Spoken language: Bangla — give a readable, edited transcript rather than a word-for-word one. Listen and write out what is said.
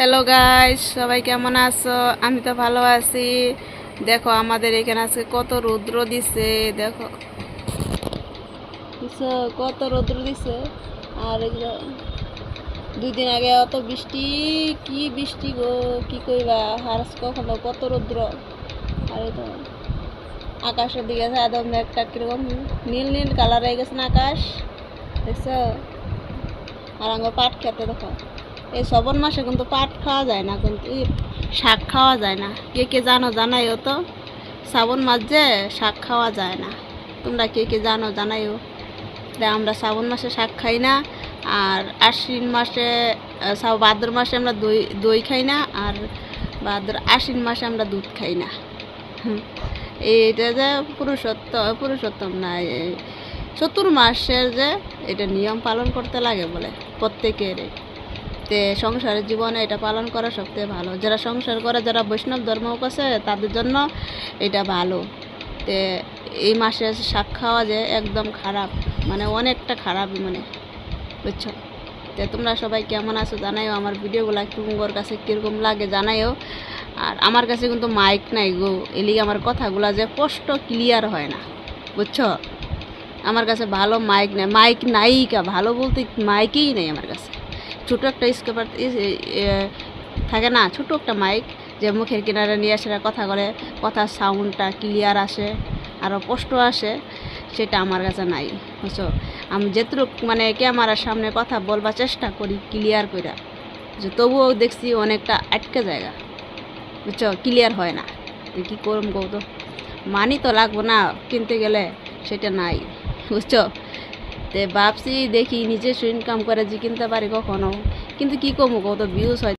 হ্যালো গাইস, সবাই কেমন আছো? আমি তো ভালো আছি। দেখো আমাদের এখানে আজকে কত রৌদ্র দিছে। দেখো বুঝছো, কত রৌদ্র দিছে। আর এগুলো 2 দিন আগে অত বৃষ্টি, কি বৃষ্টি গো, কি কইবা। আর কখনো কত রৌদ্র। আর এই তো আকাশের দিকে একদম একটা কিরকম নীল নীল কালার হয়ে গেছে না আকাশ, দেখছো? আর আমার পাট খেতে দেখো, এই শ্রাবণ মাসে কিন্তু পাট খাওয়া যায় না, কিন্তু শাক খাওয়া যায় না। কে কে জানো জানাইও তো। শ্রাবণ মাস যে শাক খাওয়া যায় না। তোমরা কে কে জানো জানাইও। আমরা শ্রাবণ মাসে শাক খাই না। আর আশ্বিন মাসে ভাদ্র মাসে আমরা দই দই খাই না। আর আশ্বিন মাসে আমরা দুধ খাই না। এইটা যে পুরুষোত্তম না, চতুর্মাসের যে এটা নিয়ম পালন করতে লাগে বলে প্রত্যেকের। তে সংসারের জীবনে এটা পালন করা সবথেকে ভালো। যারা সংসার করে, যারা বৈষ্ণব ধর্ম করছে, তাদের জন্য এটা ভালো। তে এই মাসে শাক খাওয়া যে একদম খারাপ, মানে অনেকটা খারাপই, মানে বুঝছো? তো তোমরা সবাই কেমন আছো জানাইও। আমার ভিডিওগুলো তোমার কাছে কীরকম লাগে জানাইও। আর আমার কাছে কিন্তু মাইক নাই গো, এলিগে আমার কথাগুলো যে স্পষ্ট ক্লিয়ার হয় না, বুঝছো? আমার কাছে ভালো মাইক নেই, মাইক নাইকা ভালো বলতে মাইকই নেই আমার কাছে। ছোটো একটা স্পিকার থাকে না, ছোটো একটা মাইক, যে মুখের কিনারে নিয়ে সেটা কথা বলে, কথার সাউন্ডটা ক্লিয়ার আসে, আরও স্পষ্ট আসে, সেটা আমার কাছে নাই, বুঝছো? আমি যেটুক মানে ক্যামেরার সামনে কথা বলবার চেষ্টা করি ক্লিয়ার করে, যে তবুও দেখছি অনেকটা আটকে জায়গা, বুঝছো? ক্লিয়ার হয় না। কী করুম কৌ তো, মানি তো লাগবো না কিনতে গেলে, সেটা নাই, বুঝছো? তে ভাবছি দেখি নিজস্ব ইনকাম করে যে কিনতে পারি কখনো, কিন্তু কী করবো, কত ভিউজ হয়।